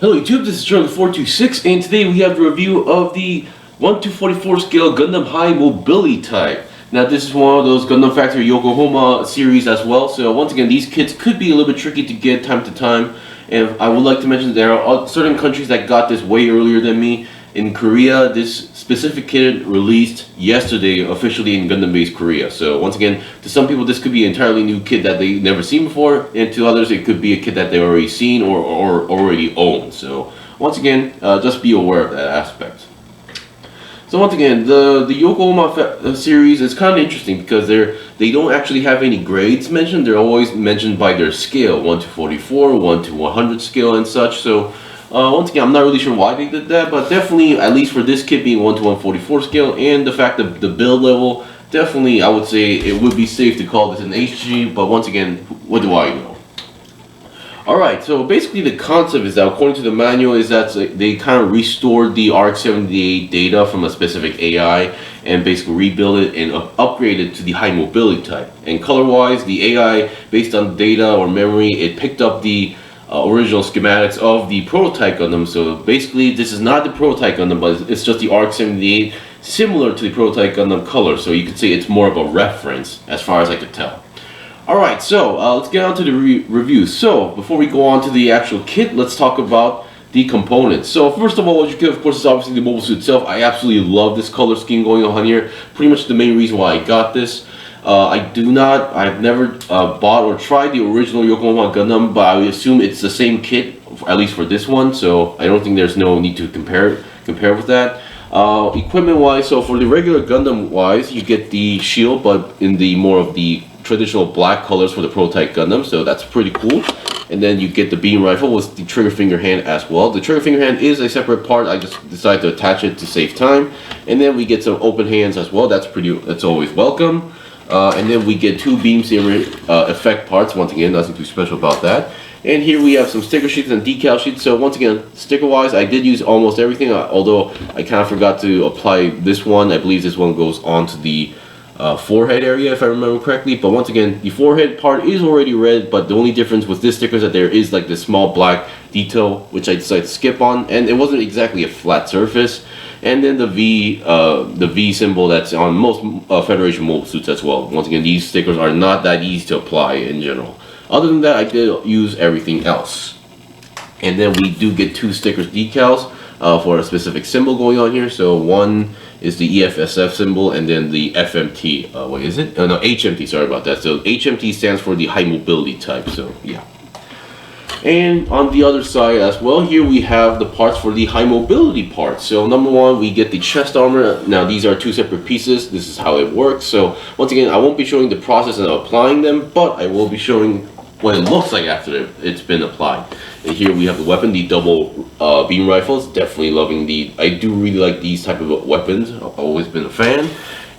Hello YouTube, this is Charlie426, and today we have the review of the 1/244 scale Gundam High Mobility Type. Now this is one of those Gundam Factory Yokohama series as well, so once again these kits could be a little bit tricky to get time to time, and I would like to mention there are certain countries that got this way earlier than me. In Korea, this specific kit released yesterday officially in Gundam Base Korea. So once again, to some people this could be an entirely new kit that they never seen before, and to others it could be a kit that they already seen or already own. So once again, just be aware of that aspect. So once again, the Yokohama series is kind of interesting because they don't actually have any grades mentioned. They're always mentioned by their scale, 1/44, 1/100 scale and such. So once again, I'm not really sure why they did that, but definitely, at least for this kit being 1/144 scale, and the fact that the build level, definitely I would say it would be safe to call this an HG, but once again, what do I know? Alright, so basically the concept is that, according to the manual, is that they kind of restored the RX-78 data from a specific AI and basically rebuild it and upgrade it to the high mobility type. And color-wise, the AI, based on data or memory, it picked up the original schematics of the prototype Gundam. So basically this is not the prototype Gundam, but it's just the RX-78 similar to the prototype Gundam color, so you could say it's more of a reference as far as I could tell. Alright, so let's get on to the review. So before we go on to the actual kit, let's talk about the components. So first of all, what you get, of course, is obviously the mobile suit itself. I absolutely love this color scheme going on here. Pretty much the main reason why I got this. I've never bought or tried the original Yokohama Gundam, but I would assume it's the same kit, at least for this one, so I don't think there's no need to compare with that. Equipment wise, so for the regular Gundam wise, you get the shield, but in the more of the traditional black colors for the prototype Gundam, so that's pretty cool. And then you get the beam rifle with the trigger finger hand as well. The trigger finger hand is a separate part. I just decided to attach it to save time. And then we get some open hands as well. That's always welcome. And then we get two beam saber effect parts. Once again, nothing too special about that. And here we have some sticker sheets and decal sheets. So once again, sticker wise, I did use almost everything, although I kind of forgot to apply this one. I believe this one goes onto the forehead area, if I remember correctly. But once again, the forehead part is already red, but the only difference with this sticker is that there is like this small black detail, which I decided to skip on, and it wasn't exactly a flat surface. And then the V symbol that's on most Federation mobile suits as well. Once again, these stickers are not that easy to apply in general. Other than that, I did use everything else. And then we do get two stickers decals for a specific symbol going on here. So one is the EFSF symbol, and then the FMT. What is it? Oh, no, HMT. Sorry about that. So HMT stands for the high mobility type. So yeah. And on the other side as well, here we have the parts for the high mobility parts. So number one, we get the chest armor. Now these are two separate pieces. This is how it works. So once again, I won't be showing the process of applying them, but I will be showing what it looks like after it's been applied. And here we have the weapon, the double beam rifles. Definitely loving I do really like these type of weapons. I've always been a fan.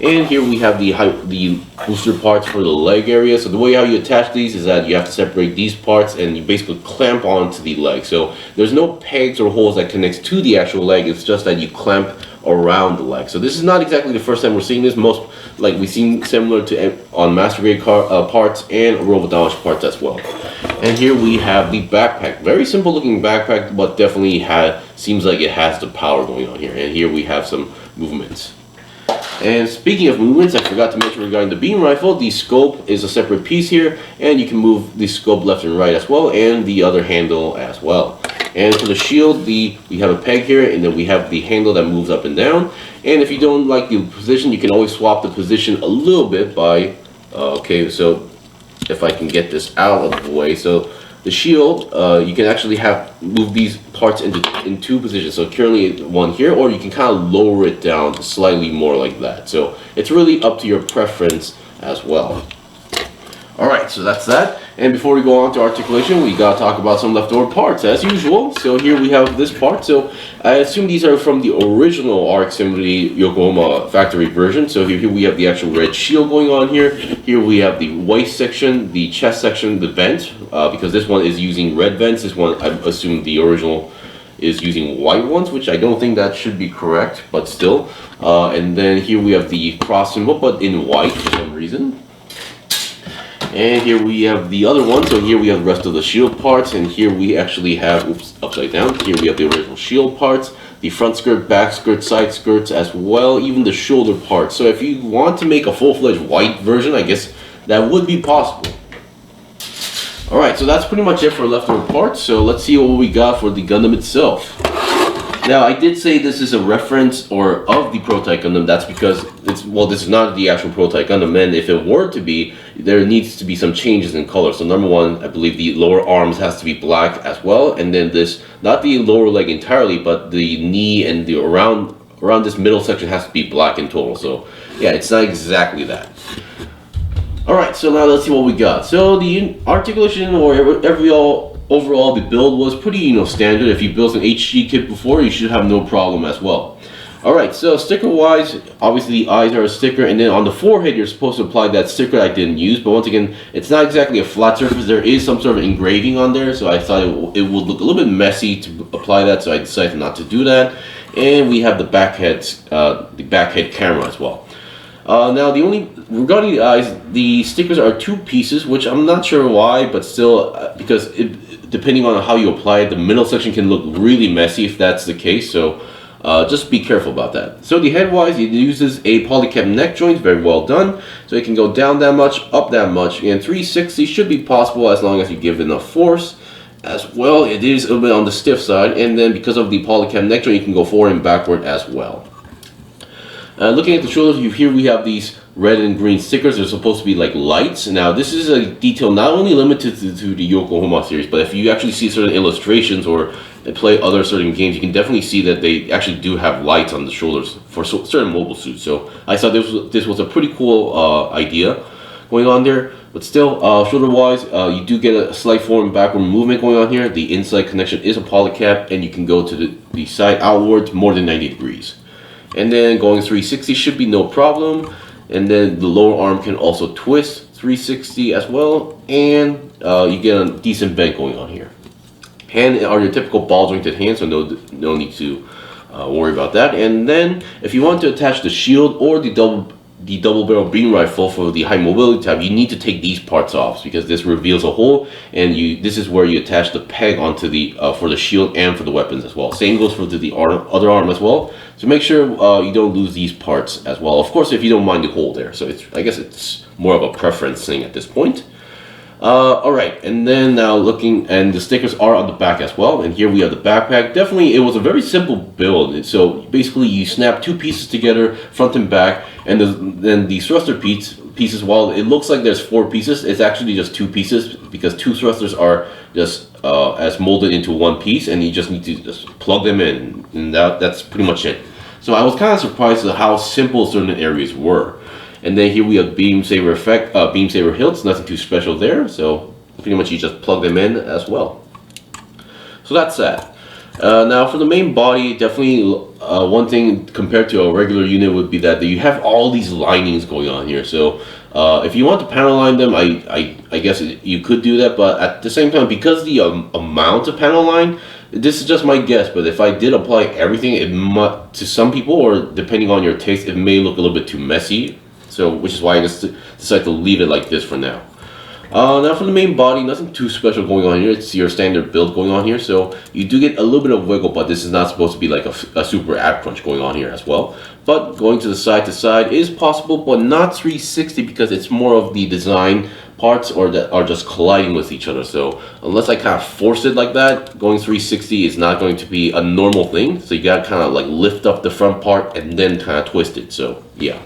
And here we have the booster parts for the leg area. So the way how you attach these is that you have to separate these parts and you basically clamp onto the leg. So there's no pegs or holes that connects to the actual leg. It's just that you clamp around the leg. So this is not exactly the first time we're seeing this. Most like we've seen similar to on master grade parts and robot damage parts as well. And here we have the backpack. Very simple looking backpack, but definitely seems like it has the power going on here. And here we have some movements. And speaking of movements, I forgot to mention regarding the beam rifle, the scope is a separate piece here, and you can move the scope left and right as well, and the other handle as well. And for the shield, we have a peg here, and then we have the handle that moves up and down. And if you don't like the position, you can always swap the position a little bit by, okay, so if I can get this out of the way. So the shield, you can actually move these parts in two positions. So currently one here, or you can kind of lower it down slightly more like that. So it's really up to your preference as well. Alright, so that's that. And before we go on to articulation, we gotta talk about some leftover parts as usual. So here we have this part. So I assume these are from the original RX-78 Yokohama factory version. So here we have the actual red shield going on here. Here we have the waist section, the chest section, the vent, because this one is using red vents. This one, I assume the original is using white ones, which I don't think that should be correct, but still. And then here we have the cross symbol, but in white for some reason. And here we have the other one. So here we have the rest of the shield parts, and here we actually have, oops, upside down. Here we have the original shield parts, the front skirt, back skirt, side skirts as well, even the shoulder parts. So if you want to make a full-fledged white version, I guess that would be possible. Alright, so that's pretty much it for leftover parts. So let's see what we got for the Gundam itself. Now, I did say this is a reference or of the prototype Gundam. That's because it's, well, this is not the actual prototype Gundam, and if it were to be, there needs to be some changes in color. So number one, I believe the lower arms has to be black as well, and then this, not the lower leg entirely, but the knee and the around this middle section has to be black in total. So yeah, it's not exactly that. Alright, so now let's see what we got. So the articulation or overall the build was pretty standard. If you built an HG kit before, you should have no problem as well. Alright, so sticker wise, obviously the eyes are a sticker, and then on the forehead you're supposed to apply that sticker I didn't use, but once again, it's not exactly a flat surface. There is some sort of engraving on there, so I thought it would look a little bit messy to apply that, so I decided not to do that. And we have the back head camera as well. Now regarding the eyes, the stickers are two pieces, which I'm not sure why, but still, because depending on how you apply it, the middle section can look really messy if that's the case, so just be careful about that. So the head wise, it uses a polycap neck joint, very well done, so it can go down that much, up that much, and 360 should be possible as long as you give it enough force. As well, it is a little bit on the stiff side, and then because of the polycap neck joint, you can go forward and backward as well. Looking at the shoulders, here we have these red and green stickers. They're supposed to be like lights. Now, this is a detail not only limited to the Yokohama series, but if you actually see certain illustrations or play other certain games, you can definitely see that they actually do have lights on the shoulders for certain mobile suits. So I thought this was a pretty cool idea going on there. But still, shoulder-wise, you do get a slight forward and backward movement going on here. The inside connection is a polycap, and you can go to the side outwards more than 90 degrees. And then going 360 should be no problem. And then the lower arm can also twist 360 as well. And you get a decent bend going on here. Hand are your typical ball jointed hands, so no need to worry about that. And then if you want to attach the shield or the double barrel beam rifle for the high mobility type, you need to take these parts off because this reveals a hole, and this is where you attach the peg onto the for the shield and for the weapons as well. Same goes for the other arm as well. So make sure you don't lose these parts as well. Of course, if you don't mind the hole there. So I guess it's more of a preference thing at this point. Alright, and then now looking, and the stickers are on the back as well, and here we have the backpack. Definitely, it was a very simple build. So basically, you snap two pieces together, front and back, and then the thruster pieces, while it looks like there's four pieces, it's actually just two pieces, because two thrusters are just as molded into one piece, and you just need to just plug them in, and that's pretty much it. So I was kind of surprised at how simple certain areas were. And then here we have beam saber effect, beam saber hilts, nothing too special there. So pretty much you just plug them in as well. So that's that. Now for the main body, definitely one thing compared to a regular unit would be that you have all these linings going on here. So if you want to panel line them, I guess you could do that, but at the same time, because the amount of panel line, this is just my guess, but if I did apply everything, it might, to some people, or depending on your taste, it may look a little bit too messy. So, which is why I just decided to leave it like this for now. Now for the main body, nothing too special going on here. It's your standard build going on here. So you do get a little bit of wiggle, but this is not supposed to be like a super ab crunch going on here as well. But going to side is possible, but not 360 because it's more of the design parts or that are just colliding with each other. So unless I kind of force it like that, going 360 is not going to be a normal thing. So you gotta kind of like lift up the front part and then kind of twist it. So yeah.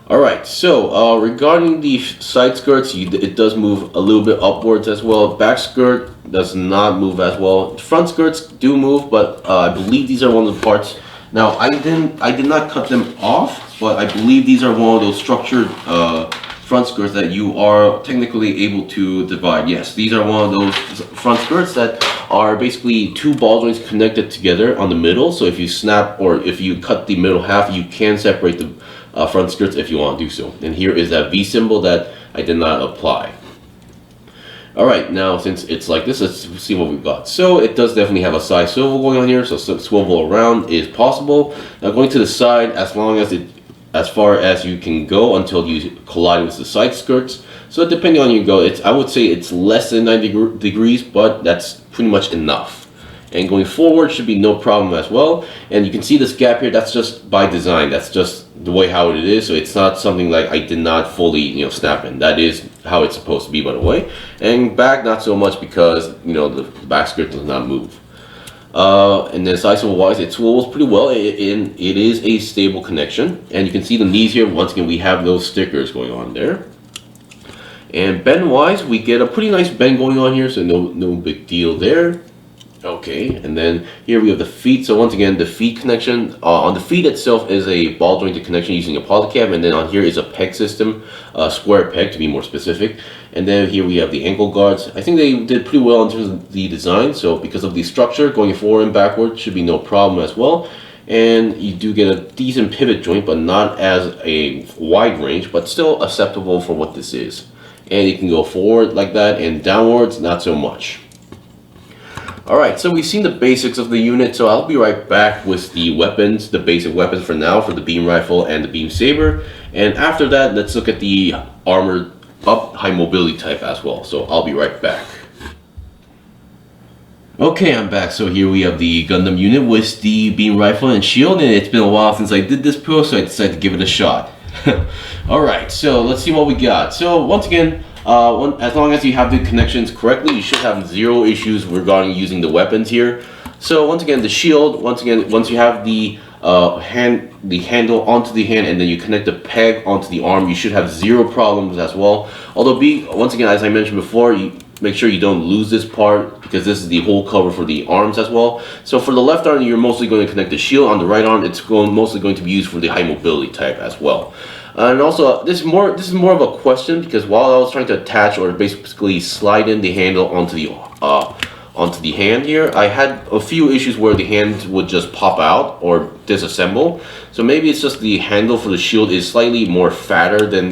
Alright, so regarding the side skirts, it does move a little bit upwards as well. Back skirt does not move as well. Front skirts do move, but I believe these are one of the parts. Now, I did not cut them off, but I believe these are one of those structured front skirts that you are technically able to divide. Yes, these are one of those front skirts that are basically two ball joints connected together on the middle. So if you snap or if you cut the middle half, you can separate the front skirts if you want to do so. And here is that V symbol that I did not apply. Alright, now since it's like this, let's see what we've got. So it does definitely have a side swivel going on here, so swivel around is possible. Now going to the side, as long as as far as you can go until you collide with the side skirts. So depending on you go, I would say it's less than 90 degrees, but that's pretty much enough. And going forward should be no problem as well. And you can see this gap here, that's just by design. That's just the way how it is. So it's not something like I did not fully, snap in. That is how it's supposed to be, by the way. And back, not so much because, the back skirt does not move. And then side swivel wise, it swivels pretty well. It is a stable connection. And you can see the knees here. Once again, we have those stickers going on there. And bend wise, we get a pretty nice bend going on here, so no big deal there. Okay, and then here we have the feet. So once again, the feet connection on the feet itself is a ball jointed connection using a polycab, and then on here is a peg system, square peg to be more specific. And then here we have the ankle guards. I think they did pretty well in terms of the design. So because of the structure, going forward and backward should be no problem as well. And you do get a decent pivot joint, but not as a wide range, but still acceptable for what this is. And you can go forward like that, and downwards not so much. Alright, so we've seen the basics of the unit, so I'll be right back with the weapons, the basic weapons for now, for the beam rifle and the beam saber. And after that, let's look at the armored up high mobility type as well. So I'll be right back. Okay, I'm back. So here we have the Gundam unit with the beam rifle and shield, and it's been a while since I did this pro, so I decided to give it a shot. Alright, so let's see what we got. So once again, as long as you have the connections correctly, you should have zero issues regarding using the weapons here. So once again, the shield, once you have the handle onto the hand and then you connect the peg onto the arm, you should have zero problems as well. Although once again, as I mentioned before, you make sure you don't lose this part because this is the whole cover for the arms as well. So for the left arm, you're mostly going to connect the shield. On the right arm, it's mostly going to be used for the high mobility type as well. And also, this is more of a question because while I was trying to attach or basically slide in the handle onto the hand here, I had a few issues where the hand would just pop out or disassemble. So maybe it's just the handle for the shield is slightly more fatter than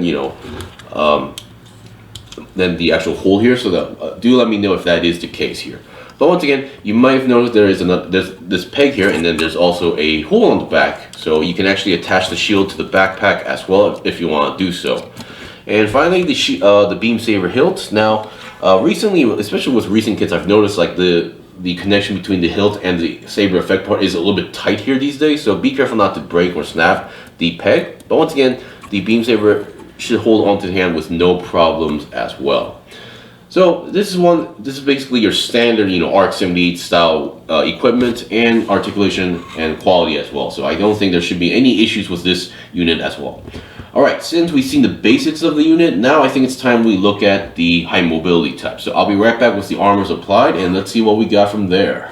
than the actual hole here. So that do let me know if that is the case here. But once again, you might have noticed there's this peg here, and then there's also a hole on the back, so you can actually attach the shield to the backpack as well if you want to do so. And finally, the beam saber hilt. Now, recently, especially with recent kits, I've noticed like the connection between the hilt and the saber effect part is a little bit tight here these days. So be careful not to break or snap the peg. But once again, the beam saber should hold onto the hand with no problems as well. So this is basically your standard, ARC 78 style equipment and articulation and quality as well. So I don't think there should be any issues with this unit as well. Alright, since we've seen the basics of the unit, now I think it's time we look at the high mobility type. So I'll be right back with the armors applied and let's see what we got from there.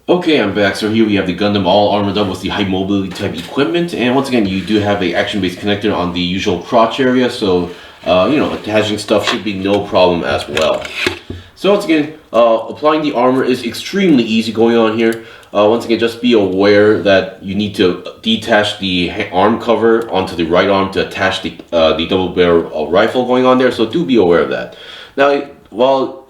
Okay, I'm back. So here we have the Gundam all armored up with the high mobility type equipment, and once again you do have a action-based connector on the usual crotch area, so attaching stuff should be no problem as well. So once again, applying the armor is extremely easy going on here. Once again, just be aware that you need to detach the arm cover onto the right arm to attach the double barrel rifle going on there, so do be aware of that. Now, while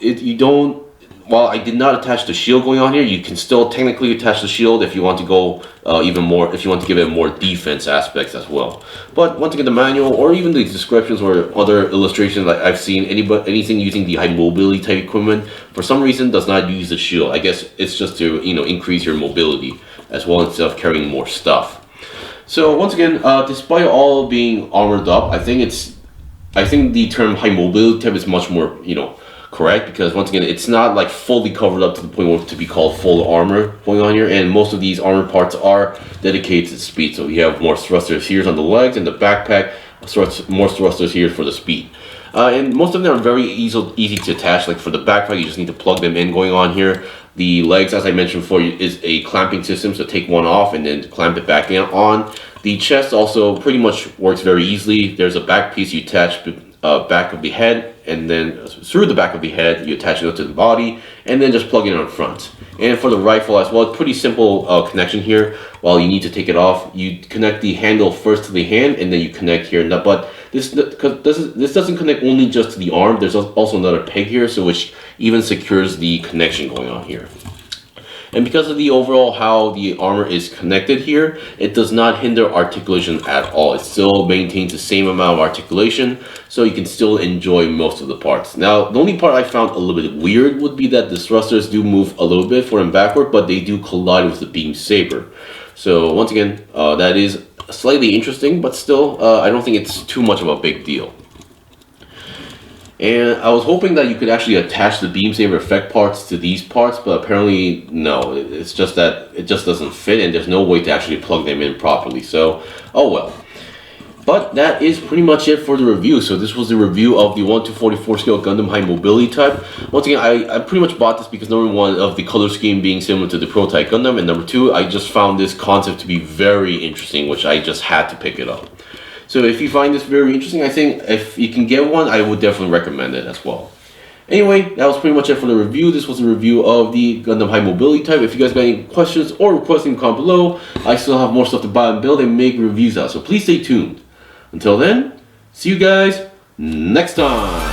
I did not attach the shield going on here, you can still technically attach the shield if you want to go even more, if you want to give it more defense aspects as well. But once again, the manual or even the descriptions or other illustrations that I've seen, anything using the high mobility type equipment for some reason does not use the shield. I guess it's just to increase your mobility as well instead of carrying more stuff. So once again, despite all being armored up, I think the term high mobility type is much more correct, because once again it's not like fully covered up to the point where to be called full armor going on here, and most of these armor parts are dedicated to speed. So you have more thrusters here on the legs, and the backpack more thrusters here for the speed. And most of them are very easy to attach. Like for the backpack, you just need to plug them in going on here. The legs, as I mentioned before, is a clamping system, so take one off and then clamp it back on. The chest also pretty much works very easily. There's a back piece you attach back of the head, and then through the back of the head you attach it to the body, and then just plug it on front. And for the rifle as well, it's pretty simple connection here. While you need to take it off, you connect the handle first to the hand, and then you connect here. But this doesn't connect only just to the arm. There's also another peg here, so which even secures the connection going on here. And because of the overall how the armor is connected here, it does not hinder articulation at all. It still maintains the same amount of articulation, so you can still enjoy most of the parts. Now, the only part I found a little bit weird would be that the thrusters do move a little bit forward and backward, but they do collide with the beam saber. So once again, that is slightly interesting, but still, I don't think it's too much of a big deal. And I was hoping that you could actually attach the beam saber effect parts to these parts, but apparently no. It's just that it just doesn't fit, and there's no way to actually plug them in properly. So, oh well. But that is pretty much it for the review. So this was the review of the 1/244 scale Gundam High Mobility Type. Once again, I pretty much bought this because number one, of the color scheme being similar to the prototype Gundam, and number two, I just found this concept to be very interesting, which I just had to pick it up. So if you find this very interesting, I think if you can get one, I would definitely recommend it as well. Anyway, that was pretty much it for the review. This was a review of the Gundam High Mobility Type. If you guys got any questions or requests, in the comment below. I still have more stuff to buy and build and make reviews out, so please stay tuned. Until then, see you guys next time.